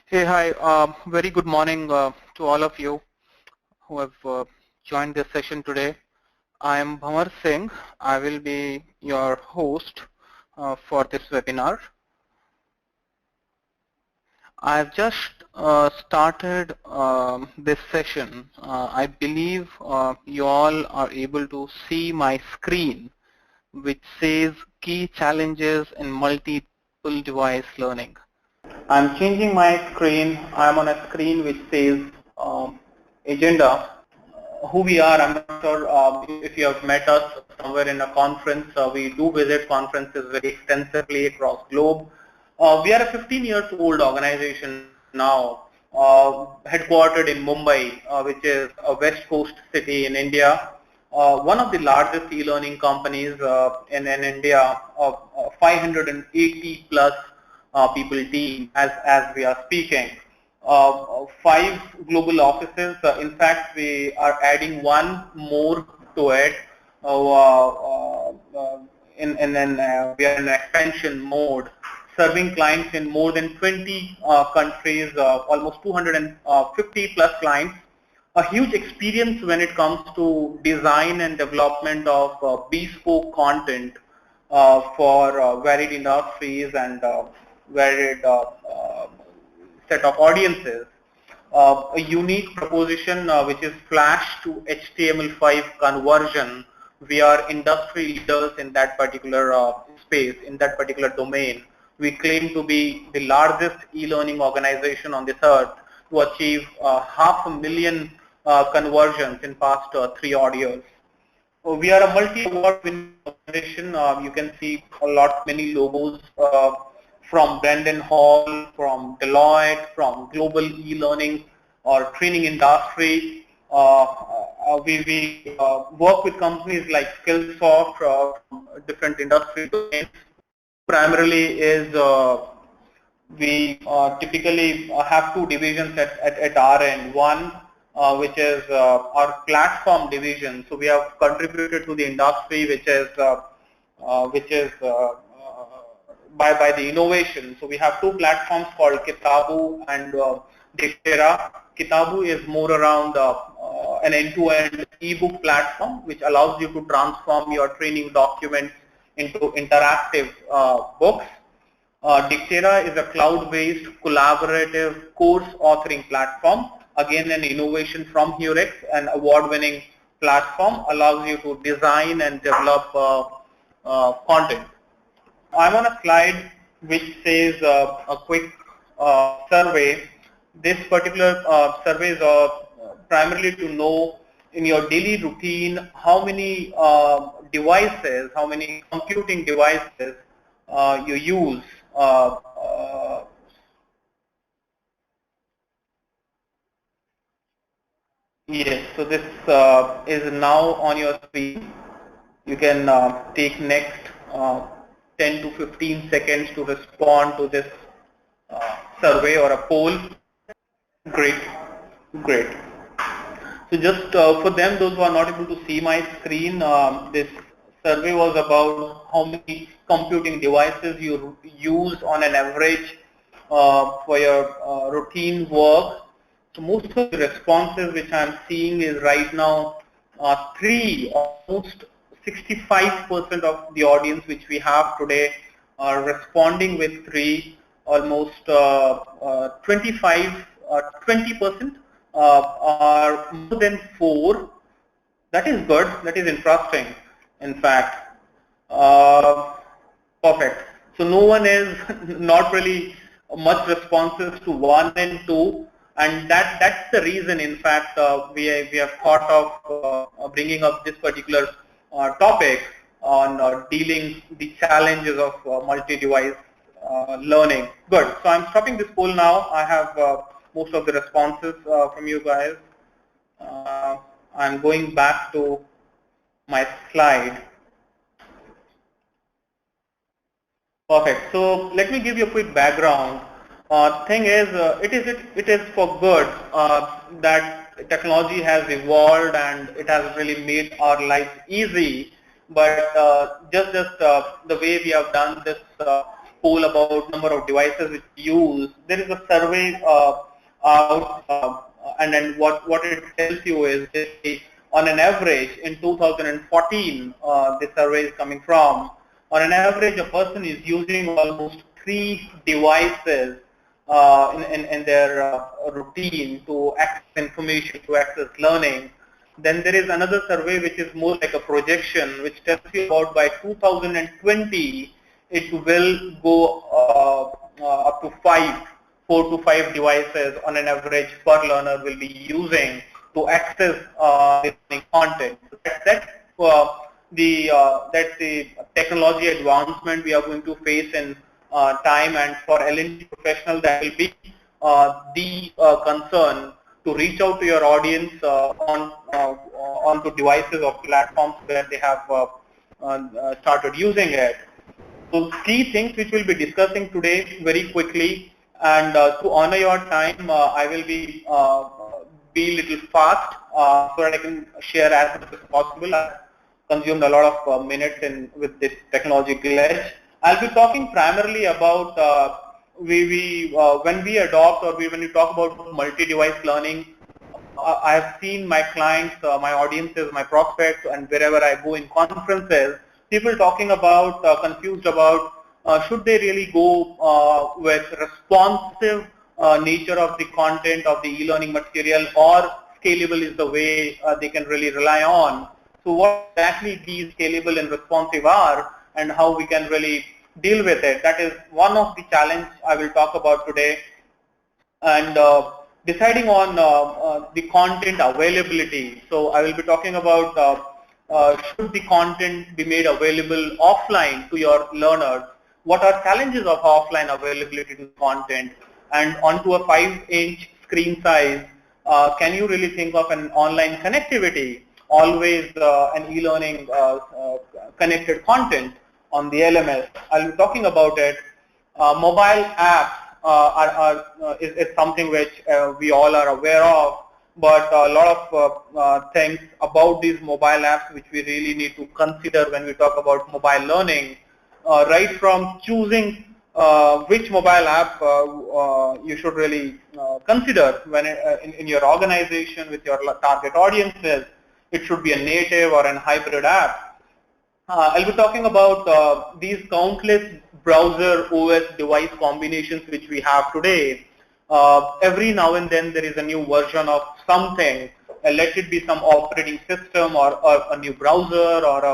Hey, hi. Very good morning to all of you who have joined this session today. I am Bhamar Singh. I will be your host for this webinar. I've just started this session. I believe you all are able to see my screen, which says key challenges in multiple device learning. I'm changing my screen. I'm on a screen which says agenda. Who we are, I'm not sure if you have met us somewhere in a conference. We do visit conferences very extensively across globe. We are a 15 years old organization now, headquartered in Mumbai, which is a west coast city in India. One of the largest e-learning companies in India, of 580 plus people team as we are speaking. 5 global offices. In fact, we are adding one more to it. We are in expansion mode, serving clients in more than 20 countries, almost 250 plus clients. A huge experience when it comes to design and development of bespoke content for varied industries and varied set of audiences. A unique proposition which is Flash to HTML5 conversion. We are industry leaders in that particular space, in that particular domain. We claim to be the largest e-learning organization on this earth to achieve 500,000 conversions in past 3 odd years. So we are a multi-award winning organization. You can see many logos from Brandon Hall, from Deloitte, from global e-learning or training industry. We work with companies like Skillsoft from different industry domains. Primarily is we typically have 2 divisions at our end. One which is our platform division. So we have contributed to the industry, which is by the innovation. So we have 2 platforms called Kitabu and Dictera. Kitabu is more around an end-to-end ebook platform, which allows you to transform your training documents into interactive books. Dictera is a cloud-based collaborative course authoring platform. Again, an innovation from Hurix, an award-winning platform, allows you to design and develop content. I'm on a slide which says a quick survey. This particular survey is primarily to know in your daily routine how many devices, how many computing devices you use. Yes, so this is now on your screen. You can take next 10 to 15 seconds to respond to this survey or a poll. Great, great. So just for them, those who are not able to see my screen, this survey was about how many computing devices you use on an average for your routine work. So most of the responses which I'm seeing is right now 3, almost 65% of the audience which we have today are responding with 3, almost 20% are more than 4. That is good. That is interesting. In fact, perfect. So no one is not really much responses to 1 and 2, and that's the reason. In fact, we have thought of bringing up this particular topic on dealing the challenges of multi-device learning. Good. So I'm stopping this poll now. I have most of the responses from you guys. I'm going back to my slide. Perfect. So let me give you a quick background. Thing is, it is for good that technology has evolved and it has really made our lives easy. But just the way we have done this poll about number of devices which we use, there is a survey out, and then what it tells you is that on an average in 2014, the survey is coming from, on an average a person is using almost 3 devices in their routine to access information, to access learning. Then there is another survey which is more like a projection, which tells you about by 2020 it will go up to 4 to 5 devices on an average per learner will be using to access learning content. So that's the technology advancement we are going to face in time, and for L&D professionals that will be the concern to reach out to your audience onto devices or platforms where they have started using it. So key things which we'll be discussing today very quickly, and to honor your time, I will be a little fast so that I can share as much as possible. I've consumed a lot of minutes with this technology glitch. I'll be talking primarily about when we adopt or when we talk about multi-device learning. I have seen my clients, my audiences, my prospects, and wherever I go in conferences, people talking about, confused about, should they really go with responsive nature of the content of the e-learning material, or scalable is the way they can really rely on. So what exactly these scalable and responsive are, and how we can really deal with it. That is one of the challenges I will talk about today. And deciding on the content availability. So I will be talking about should the content be made available offline to your learners? What are challenges of offline availability to content? And onto a 5-inch screen size, can you really think of an online connectivity? Always an e-learning connected content on the LMS. I'll be talking about it. Mobile apps is something which we all are aware of, but a lot of things about these mobile apps which we really need to consider when we talk about mobile learning, right from choosing which mobile app you should really consider when in your organization with your target audiences. It should be a native or a hybrid app. I'll be talking about these countless browser OS device combinations which we have today. Every now and then there is a new version of something. Let it be some operating system or a new browser or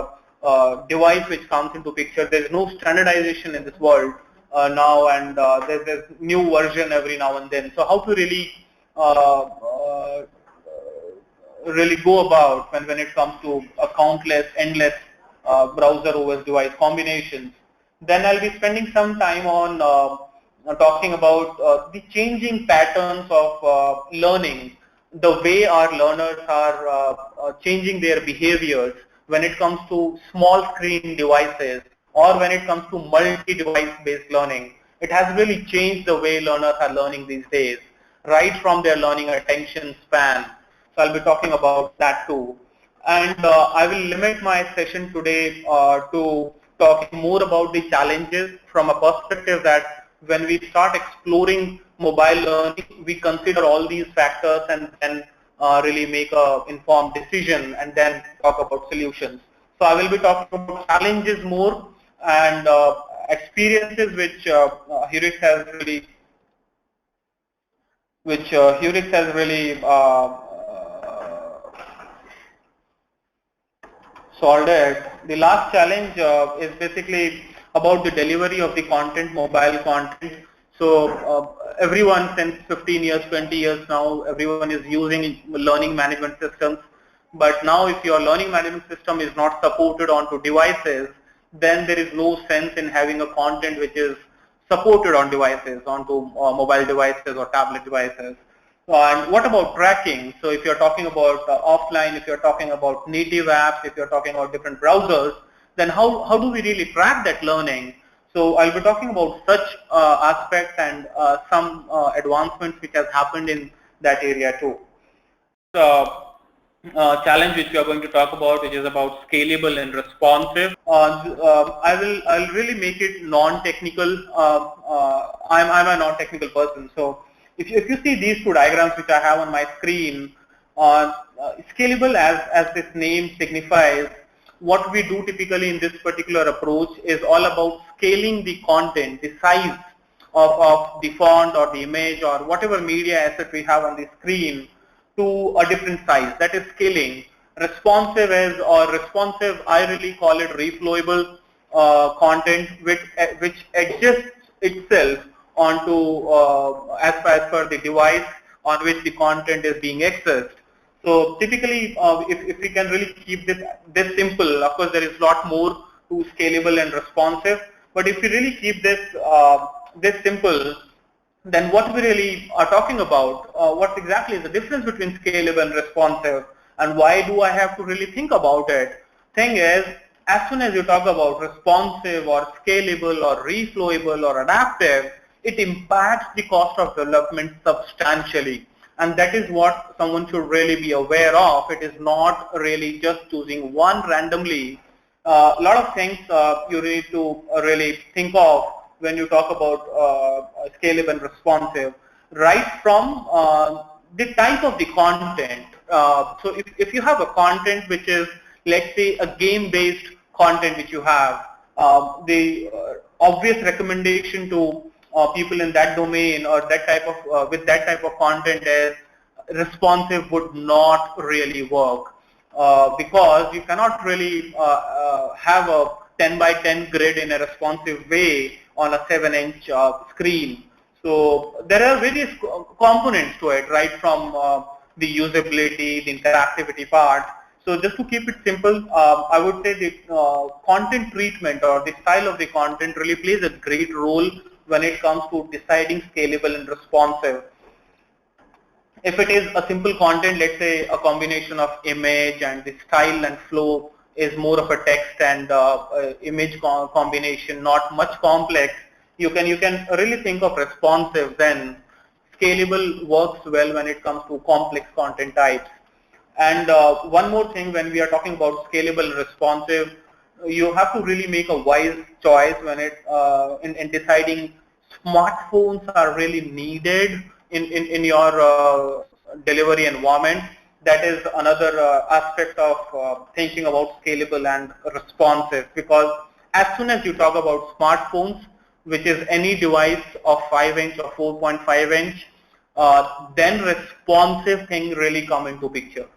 a device which comes into picture. There is no standardization in this world now, and there's new version every now and then. So how to really go about when it comes to a countless, endless browser OS device combinations. Then I'll be spending some time on talking about the changing patterns of learning, the way our learners are changing their behaviors when it comes to small screen devices or when it comes to multi-device based learning. It has really changed the way learners are learning these days, right from their learning attention span. So I'll be talking about that too. And I will limit my session today to talking more about the challenges from a perspective that when we start exploring mobile learning, we consider all these factors and then really make an informed decision and then talk about solutions. So I will be talking about challenges more and experiences which Hurix has really solved it. The last challenge is basically about the delivery of the content, mobile content. So everyone since 15 years, 20 years now, everyone is using learning management systems. But now if your learning management system is not supported onto devices, then there is no sense in having a content which is supported on devices, onto mobile devices or tablet devices. And what about tracking? So if you're talking about offline, if you're talking about native apps, if you're talking about different browsers, then how do we really track that learning? So I'll be talking about such aspects and some advancements which has happened in that area too. challenge which we are going to talk about, which is about scalable and responsive. I'll really make it non-technical. I'm a non-technical person, so if you see these two diagrams which I have on my screen, scalable, as this name signifies, what we do typically in this particular approach is all about scaling the content, the size of the font or the image or whatever media asset we have on the screen to a different size. That is scaling. Responsive is, or responsive, I really call it reflowable content which adjusts itself onto as per the device on which the content is being accessed. So typically, if we can really keep this simple, of course there is a lot more to scalable and responsive, but if we really keep this simple, then what we really are talking about, what exactly is the difference between scalable and responsive, and why do I have to really think about it? Thing is, as soon as you talk about responsive or scalable or reflowable or adaptive, it impacts the cost of development substantially. And that is what someone should really be aware of. It is not really just choosing one randomly. A lot of things you need to really think of when you talk about scalable and responsive, right from the type of the content. So if you have a content which is, let's say, a game-based content which you have, the obvious recommendation to people in that domain or that type of with that type of content is responsive would not really work because you cannot really have a 10 by 10 grid in a responsive way on a 7-inch screen. So there are various components to it, right from the usability, the interactivity part. So just to keep it simple, I would say the content treatment or the style of the content really plays a great role when it comes to deciding scalable and responsive. If it is a simple content, let's say a combination of image and the style and flow is more of a text and image combination, not much complex, you can really think of responsive. Then scalable works well when it comes to complex content types. And one more thing, when we are talking about scalable and responsive, you have to really make a wise choice when in deciding smartphones are really needed in your delivery environment. That is another aspect of thinking about scalable and responsive, because as soon as you talk about smartphones, which is any device of 5-inch or 4.5-inch, then responsive thing really come into picture.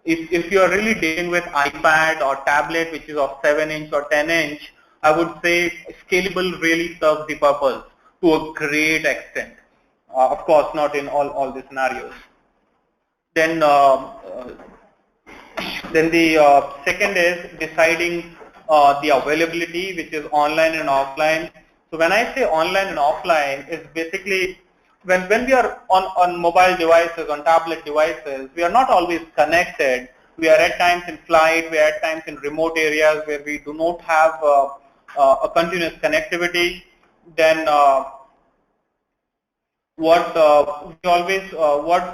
If you are really dealing with iPad or tablet which is of 7-inch or 10-inch, I would say scalable really serves the purpose to a great extent. Of course, not in all the scenarios. Then the second is deciding the availability, which is online and offline. So when I say online and offline, it's basically when we are on mobile devices, on tablet devices, we are not always connected. We are at times in flight, we are at times in remote areas where we do not have a continuous connectivity. Then what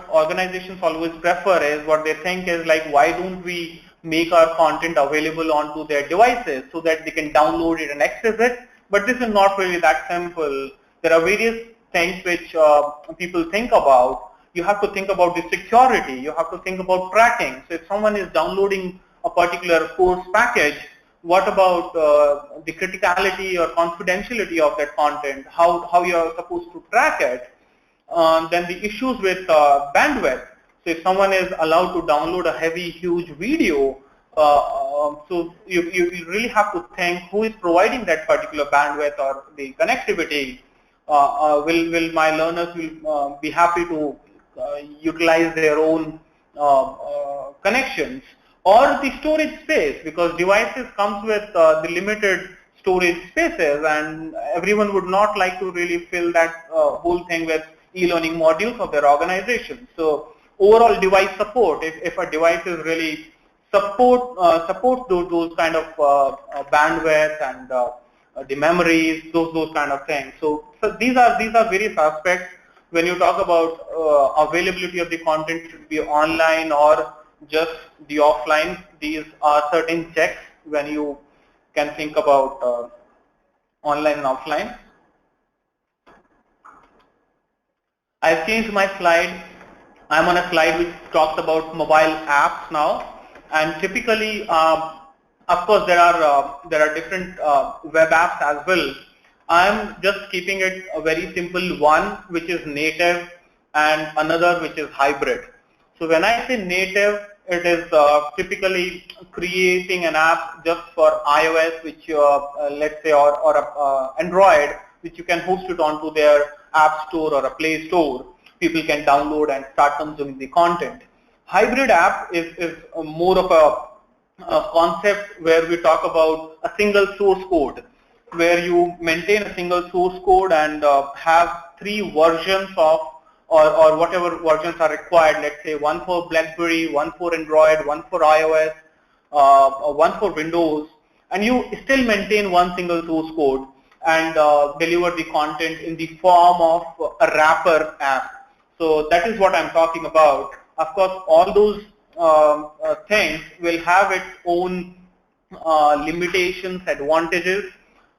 organizations always prefer is, what they think is like, why don't we make our content available onto their devices so that they can download it and access it? But this is not really that simple. There are various things which people think about. You have to think about the security. You have to think about tracking. So if someone is downloading a particular course package, what about the criticality or confidentiality of that content? How you are supposed to track it? Then the issues with bandwidth. So if someone is allowed to download a heavy, huge video, so you really have to think who is providing that particular bandwidth or the connectivity. Will my learners will be happy to utilize their own connections, or the storage space, because devices comes with the limited storage spaces, and everyone would not like to really fill that whole thing with e-learning modules of their organization. So overall device support, if a device is really support those kind of bandwidth and the memories, those kind of things. So these are various aspects when you talk about availability of the content should be online or just the offline. These are certain checks when you can think about online and offline. I've changed my slide. I'm on a slide which talks about mobile apps now, and typically, of course, there are different web apps as well. I'm just keeping it a very simple, one which is native and another which is hybrid. So when I say native, it is typically creating an app just for iOS, which let's say, or Android, which you can host it onto their app store or a Play Store. People can download and start consuming the content. Hybrid app is more of a concept where we talk about a single source code, where you maintain a single source code and have 3 versions of or whatever versions are required. Let's say one for BlackBerry, one for Android, one for iOS, one for Windows, and you still maintain one single source code and deliver the content in the form of a wrapper app. So that is what I'm talking about. Of course, all those things will have its own limitations, advantages.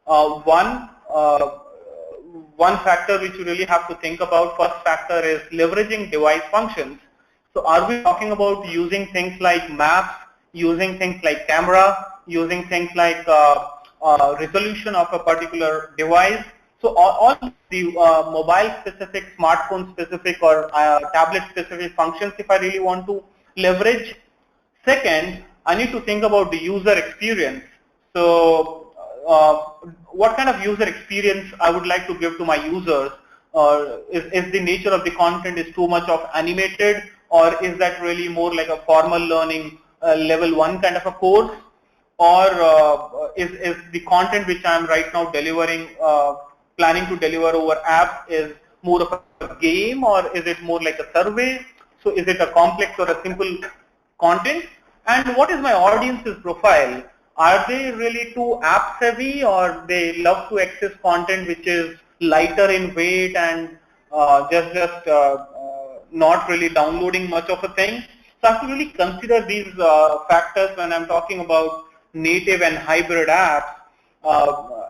One factor which you really have to think about, first factor, is leveraging device functions. So are we talking about using things like maps, using things like camera, using things like resolution of a particular device? So all the mobile specific, smartphone specific, or tablet specific functions, if I really want to leverage. Second, I need to think about the user experience. So what kind of user experience I would like to give to my users? Is the nature of the content is too much of animated, or is that really more like a formal learning level 1 kind of a course? Or is the content which I am right now delivering, planning to deliver over app, is more of a game, or is it more like a survey? So is it a complex or a simple content? And what is my audience's profile? Are they really too app savvy, or they love to access content which is lighter in weight and just not really downloading much of a thing? So I have to really consider these factors when I'm talking about native and hybrid apps.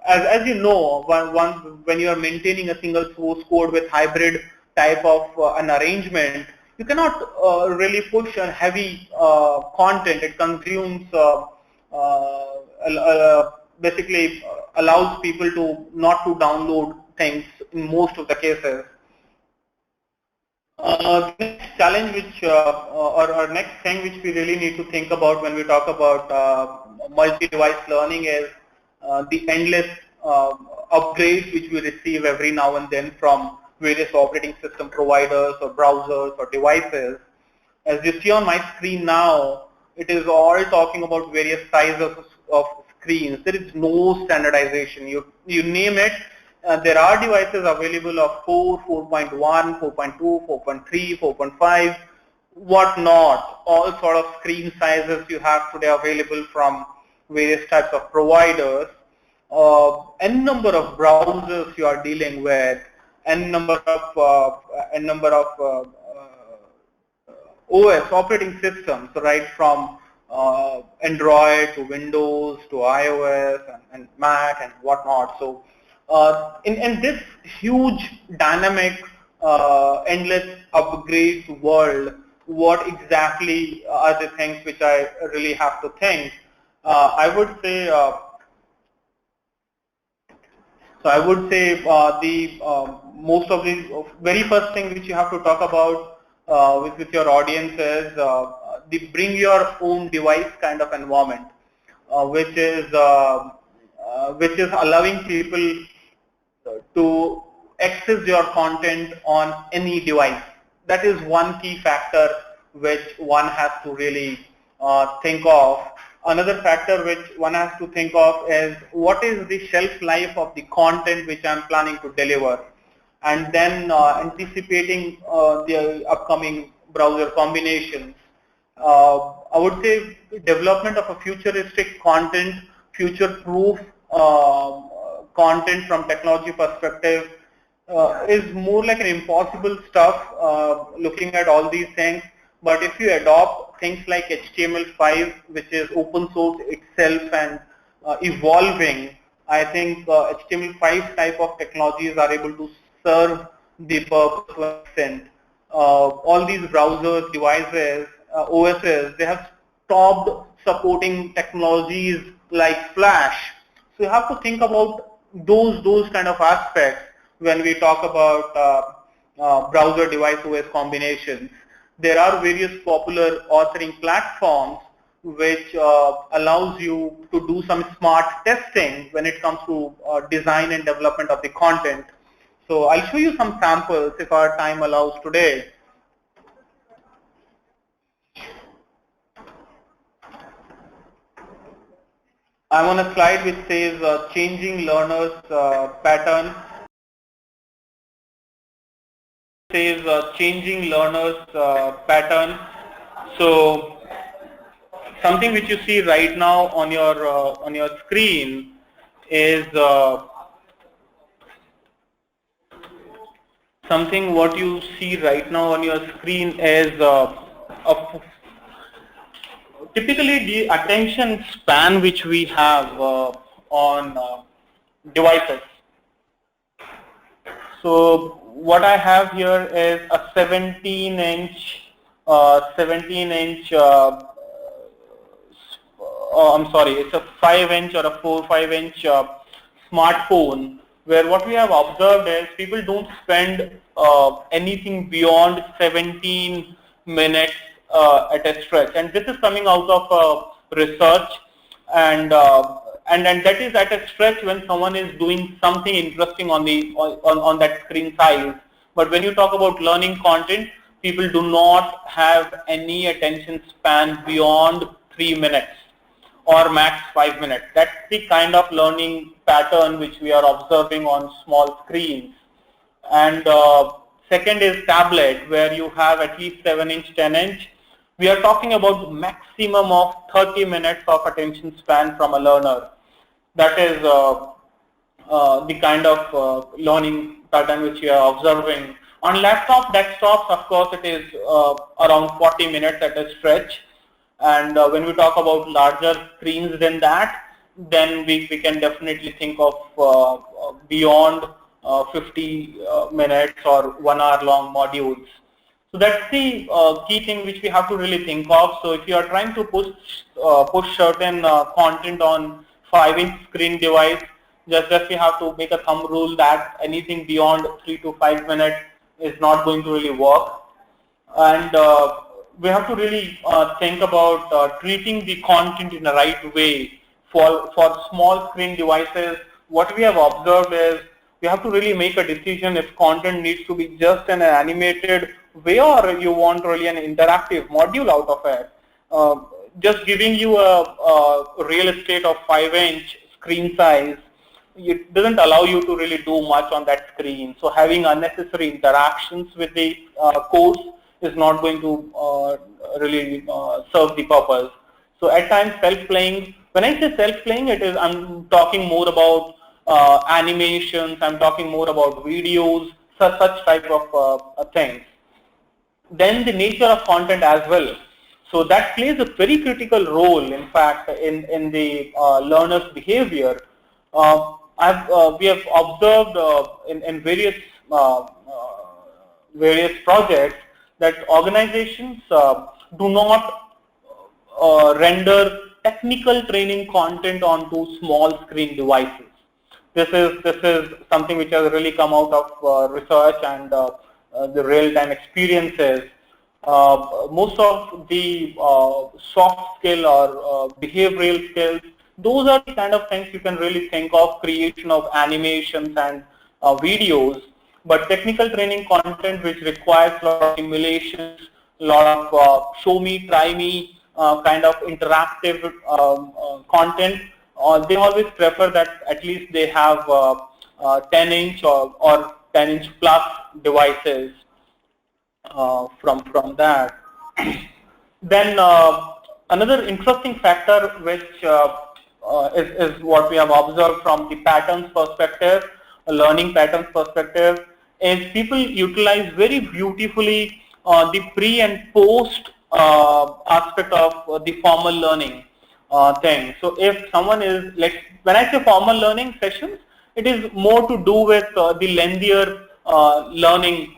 As you know, when you are maintaining a single source code with hybrid type of an arrangement, you cannot really push a heavy content. It consumes, basically allows people to not to download things in most of the cases. The next challenge which, or next thing which we really need to think about when we talk about multi-device learning is the endless upgrades which we receive every now and then from various operating system providers or browsers or devices. As you see on my screen now, it is all talking about various sizes of screens. There is no standardization. You name it. There are devices available of 4, 4.1, 4.2, 4.3, 4.5, whatnot. All sort of screen sizes you have today available from various types of providers. N number of browsers you are dealing with, n number of OS, operating systems, right from Android to Windows to iOS and Mac and whatnot. So in this huge dynamic endless upgrades world, what exactly are the things which I really have to think? I would say the most of the very first thing which you have to talk about with your audience is the bring your own device kind of environment, which is allowing people to access your content on any device. That is one key factor which one has to really think of. Another factor which one has to think of is what is the shelf life of the content which I'm planning to deliver, and then anticipating the upcoming browser combinations. I would say development of a futuristic content, future-proof content from technology perspective is more like an impossible stuff looking at all these things. But if you adopt things like HTML5, which is open source itself and evolving, I think HTML5 type of technologies are able to serve the purpose to an extent. All these browsers, devices, OSs, they have stopped supporting technologies like Flash. So you have to think about those kind of aspects when we talk about browser device OS combinations. There are various popular authoring platforms which allows you to do some smart testing when it comes to design and development of the content. So I'll show you some samples if our time allows today. I'm on a slide which says changing learners pattern. Says changing learners pattern. So something which you see right now on your screen is something what you see right now on your screen is typically the attention span which we have on devices. So what I have here is a 17-inch, I'm sorry, it's a 5-inch or a 4-5-inch smartphone, where what we have observed is people don't spend anything beyond 17 minutes at a stretch, and this is coming out of research, and that is at a stretch when someone is doing something interesting on the on that screen size. But when you talk about learning content, people do not have any attention span beyond 3 minutes or max 5 minutes. That's the kind of learning pattern which we are observing on small screens. And second is tablet, where you have at least 7-inch, 10-inch. We are talking about maximum of 30 minutes of attention span from a learner. That is the kind of learning pattern which we are observing. On laptop, desktops, of course, it is around 40 minutes at a stretch. And when we talk about larger screens than that, then we can definitely think of beyond 50 minutes or 1 hour long modules. So that's the key thing which we have to really think of. So if you are trying to push certain content on 5-inch screen device, just we have to make a thumb rule that anything beyond 3 to 5 minutes is not going to really work. And we have to really think about treating the content in the right way. For small screen devices, what we have observed is we have to really make a decision if content needs to be just an animated way or you want really an interactive module out of it. Just giving you a real estate of 5-inch screen size, it doesn't allow you to really do much on that screen. So having unnecessary interactions with the course is not going to really serve the purpose. So at times self-playing, when I say self-playing, I'm talking more about animations, I'm talking more about videos, such type of things. Then the nature of content as well. So that plays a very critical role, in fact, in the learner's behavior. We have observed in various projects that organizations do not render technical training content onto small screen devices. This is something which has really come out of research and the real-time experiences. Most of the soft skill or behavioral skills, those are the kind of things you can really think of, creation of animations and videos. But technical training content which requires a lot of simulations, a lot of show me, try me kind of interactive content, they always prefer that at least they have 10-inch or 10-inch plus devices from that. Then another interesting factor which is what we have observed from the patterns perspective, learning patterns perspective, is people utilize very beautifully the pre and post aspect of the formal learning thing. So if someone is, like, when I say formal learning sessions, it is more to do with the lengthier learning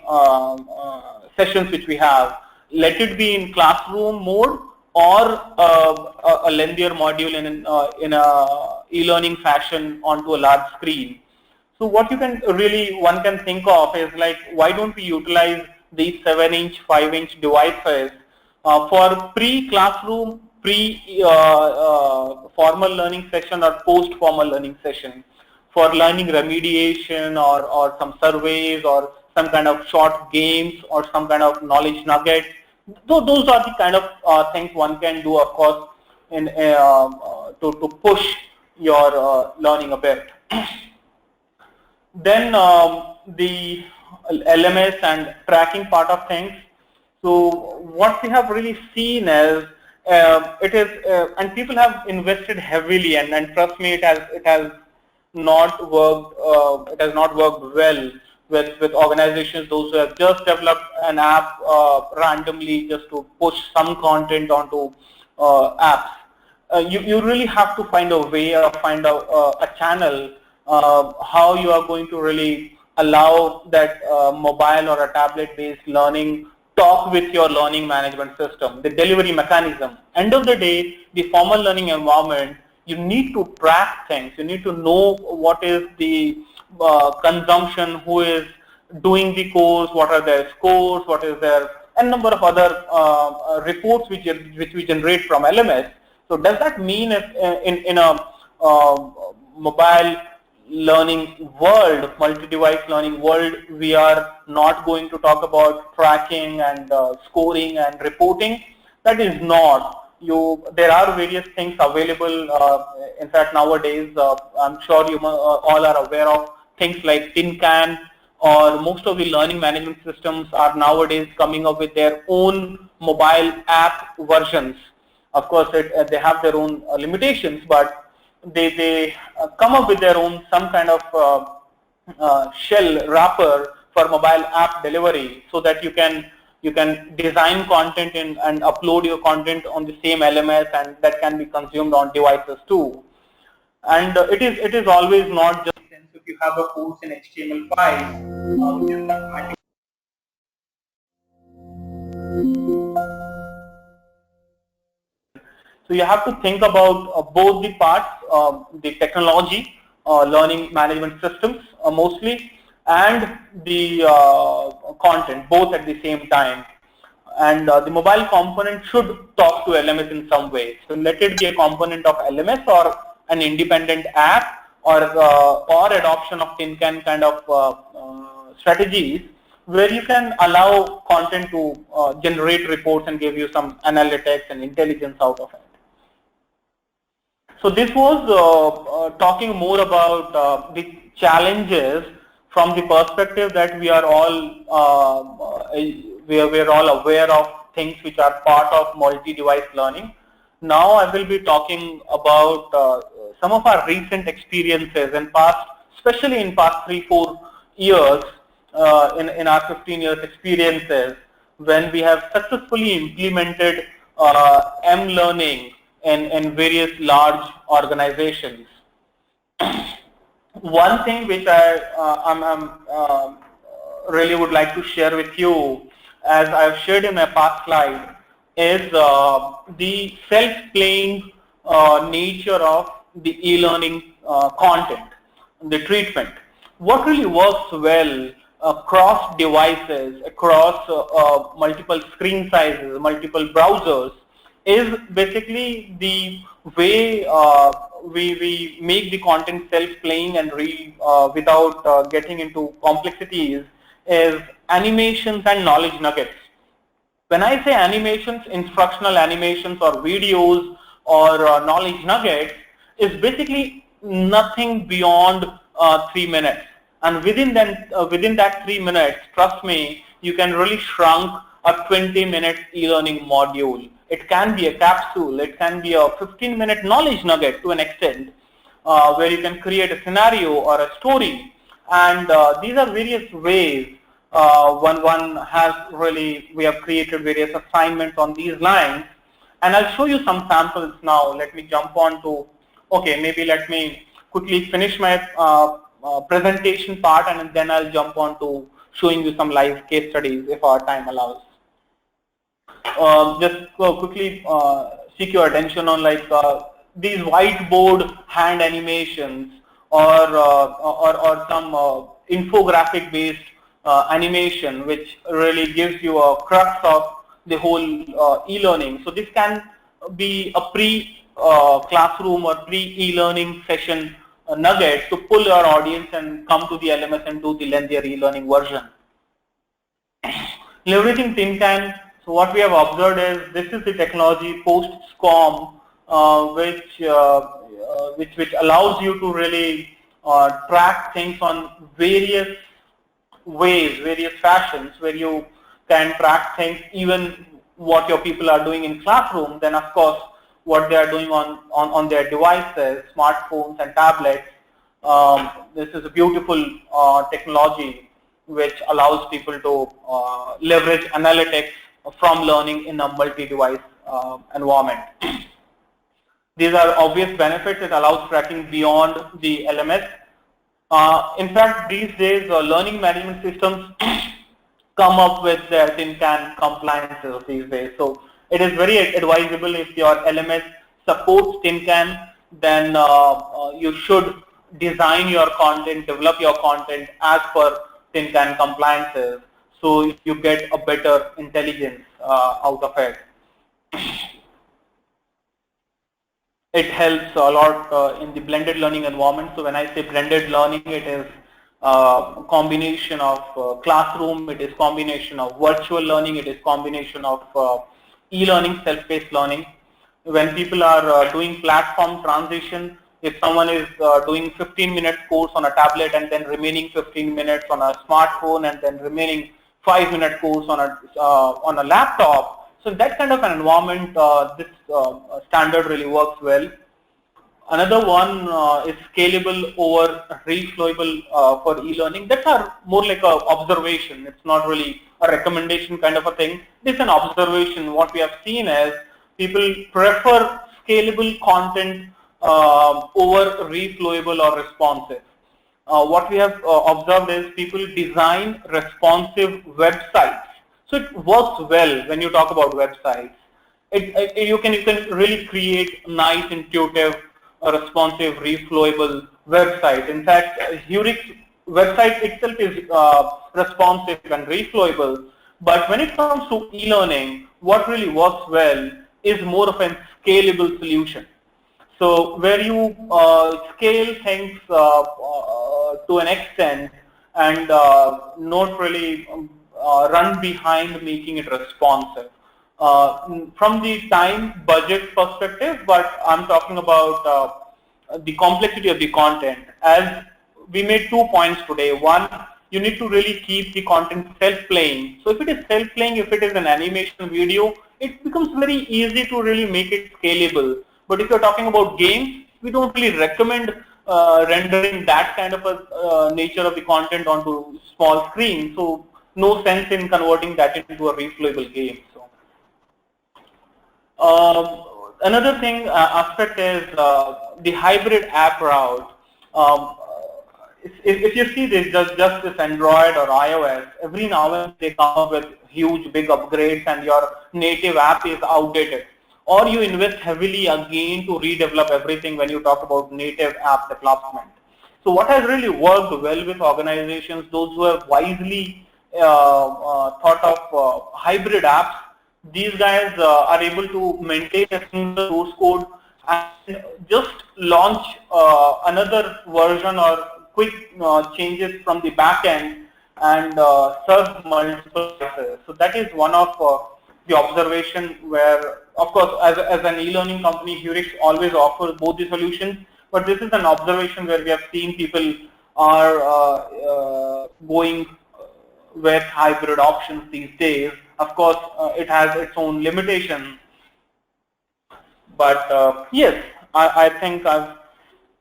sessions which we have. Let it be in classroom mode or a lengthier module in a e-learning fashion onto a large screen. So what one can think of is, like, why don't we utilize these 7-inch, 5-inch devices for pre-classroom, formal learning session or post-formal learning session, for learning remediation or some surveys or some kind of short games or some kind of knowledge nuggets. Those are the kind of things one can do, of course, to push your learning a bit. Then the LMS and tracking part of things. So what we have really seen is and people have invested heavily, and trust me, it has not worked. It has not worked well with organizations, those who have just developed an app randomly just to push some content onto apps. You really have to find a way or find a channel how you are going to really allow that mobile or a tablet-based learning talk with your learning management system, the delivery mechanism. End of the day, the formal learning environment, you need to track things. You need to know what is the consumption, who is doing the course, what are their scores, what is their, and number of other reports which we generate from LMS. So does that mean if in a mobile learning world, multi-device learning world, we are not going to talk about tracking and scoring and reporting? That is not. There are various things available. In fact, nowadays, I'm sure you all are aware of things like Tin Can, or most of the learning management systems are nowadays coming up with their own mobile app versions. Of course, they have their own limitations, but they come up with their own some kind of shell wrapper for mobile app delivery, so that you can design content and upload your content on the same LMS, and that can be consumed on devices too. And it is always not just if you have a course in HTML5, which is so you have to think about both the parts, the technology, learning management systems mostly, and the content, both at the same time. And the mobile component should talk to LMS in some way. So let it be a component of LMS or an independent app, or adoption of Tin Can kind of strategies, where you can allow content to generate reports and give you some analytics and intelligence out of it. So this was talking more about the challenges from the perspective that we are all aware of things which are part of multi-device learning. Now I will be talking about some of our recent experiences in past, especially in past 3-4 years, in our 15 years experiences, when we have successfully implemented M-learning in various large organizations. One thing which I really would like to share with you, as I've shared in my past slide, is the self-playing nature of the e-learning content, the treatment. What really works well across devices, across multiple screen sizes, multiple browsers, is basically the way we make the content self-playing and without getting into complexities, is animations and knowledge nuggets. When I say animations, instructional animations or videos or knowledge nuggets, is basically nothing beyond 3 minutes. And within that 3 minutes, trust me, you can really shrunk a 20-minute e-learning module. It can be a capsule, it can be a 15-minute knowledge nugget to an extent, where you can create a scenario or a story. And these are various ways one has really, we have created various assignments on these lines, and I'll show you some samples now. Let me jump on to, okay, maybe let me quickly finish my presentation part, and then I'll jump on to showing you some live case studies if our time allows. Just quickly seek your attention on like these whiteboard hand animations or some infographic based animation, which really gives you a crux of the whole e-learning. So this can be a pre-classroom or pre-e-learning session nugget to pull your audience and come to the LMS and do the lengthier e-learning version. Leveraging tin can. So what we have observed is this is the technology post-SCORM, which allows you to really track things on various ways, various fashions, where you can track things, even what your people are doing in classroom, then of course what they are doing on their devices, smartphones and tablets. This is a beautiful technology which allows people to leverage analytics from learning in a multi-device environment. These are obvious benefits. It allows tracking beyond the LMS. In fact, these days, learning management systems come up with their tin can compliances these days. So it is very advisable if your LMS supports tin can, then you should design your content, develop your content as per tin can compliances, so you get a better intelligence out of it. It helps a lot in the blended learning environment. So when I say blended learning, it is a combination of classroom, it is combination of virtual learning, it is combination of e-learning, self-paced learning. When people are doing platform transition, if someone is doing 15-minute course on a tablet and then remaining 15 minutes on a smartphone and then remaining 5-minute course on a laptop, so that kind of an environment, this standard really works well. Another one is scalable over reflowable for e-learning. That's more like an observation. It's not really a recommendation kind of a thing. It's an observation. What we have seen is people prefer scalable content over reflowable or responsive. What we have observed is people design responsive websites. So it works well when you talk about websites. You can really create nice, intuitive, responsive, reflowable website. In fact, Hurix website itself is responsive and reflowable. But when it comes to e-learning, what really works well is more of a scalable solution. So where you scale things to an extent and not really run behind making it responsive. From the time budget perspective, but I'm talking about the complexity of the content. As we made 2 points today. One, you need to really keep the content self-playing. So if it is self-playing, if it is an animation video, it becomes very easy to really make it scalable. But if you're talking about games, we don't really recommend rendering that kind of a nature of the content onto small screen. So no sense in converting that into a reflowable game. So another thing aspect is the hybrid app route. If you see this, just this Android or iOS, every now and then they come up with huge big upgrades and your native app is outdated. Or you invest heavily again to redevelop everything when you talk about native app development. So what has really worked well with organizations, those who have wisely thought of hybrid apps, these guys are able to maintain a single source code and just launch another version or quick changes from the back end and serve multiple devices. So that is one of the observation where, of course, as an e-learning company, Hurix always offers both the solutions, but this is an observation where we have seen people are going with hybrid options these days. Of course, it has its own limitations, but yes, I think I've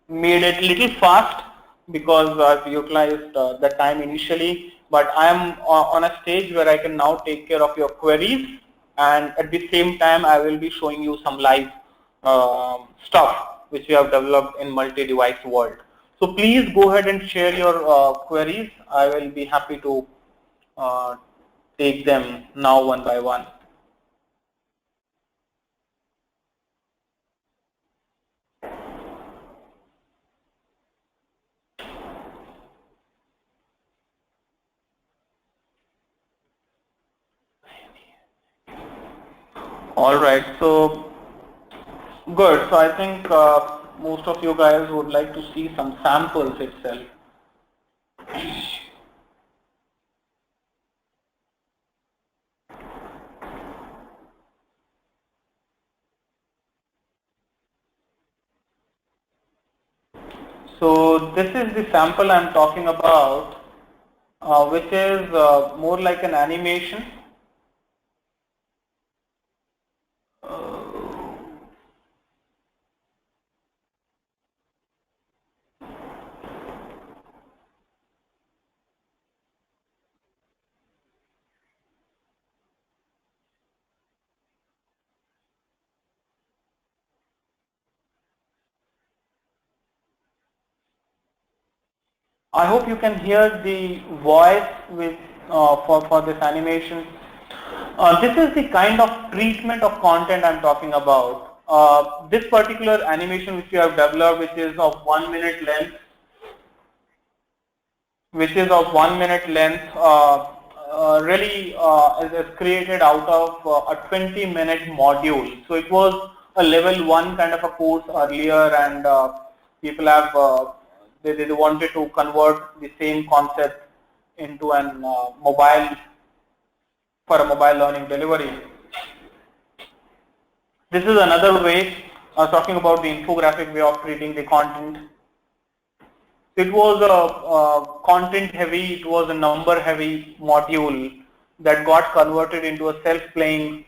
made it a little fast because I've utilized the time initially. but I am on a stage where I can now take care of your queries, and at the same time I will be showing you some live stuff which we have developed in multi-device world. So please go ahead and share your queries. I will be happy to take them now one by one. All right, so good. So I think most of you guys would like to see some samples itself. So this is the sample I'm talking about, which is more like an animation. I hope you can hear the voice with for this animation. This is the kind of treatment of content I'm talking about. This particular animation which we have developed, which is of 1 minute length, really is created out of a 20-minute module. So it was a level 1 kind of a course earlier, and people have they wanted to convert the same concept into an mobile learning delivery. This is another way talking about the infographic way of treating the content. It was a content heavy, it was a number heavy module that got converted into a self-playing.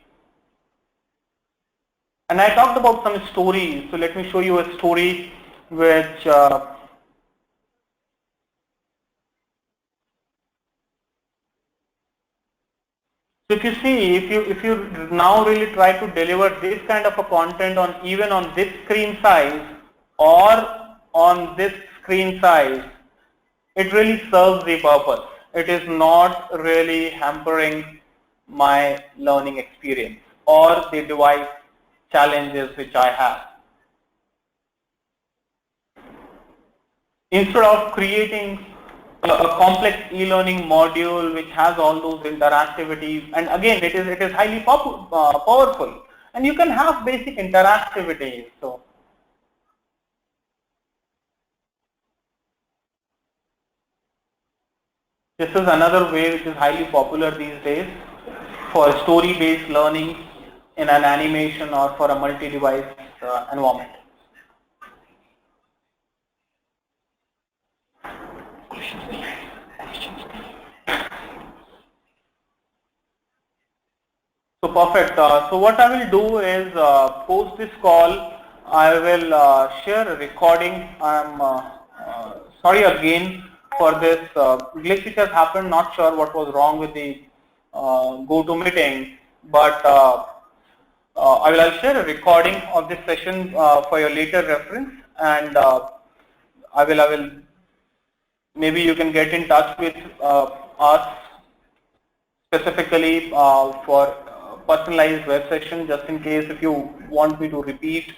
And I talked about some stories, so let me show you a story which so if you see, if you now really try to deliver this kind of a content on even on this screen size or on this screen size, it really serves the purpose. It is not really hampering my learning experience or the device challenges which I have. Instead of creating a complex e-learning module which has all those interactivities, and again it is highly powerful, and you can have basic interactivities. So this is another way which is highly popular these days for story-based learning in an animation or for a multi-device environment. So perfect. So what I will do is post this call, I will share a recording. I'm sorry again for this glitch which has happened. Not sure what was wrong with the GoToMeeting, but I'll share a recording of this session for your later reference, and I will maybe you can get in touch with us specifically for personalized web session, just in case if you want me to repeat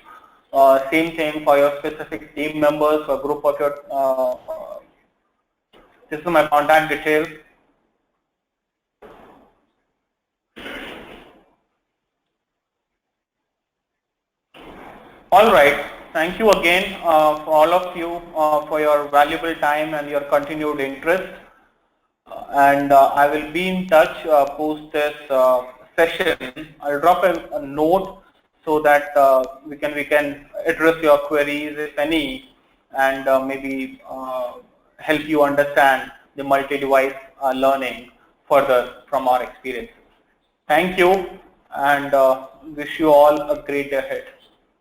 same thing for your specific team members or group of your this is my contact details. All right, thank you again for all of you for your valuable time and your continued interest, and I will be in touch post this session. I'll drop a note so that we can address your queries if any, and maybe help you understand the multi-device learning further from our experiences. Thank you, and wish you all a great day ahead.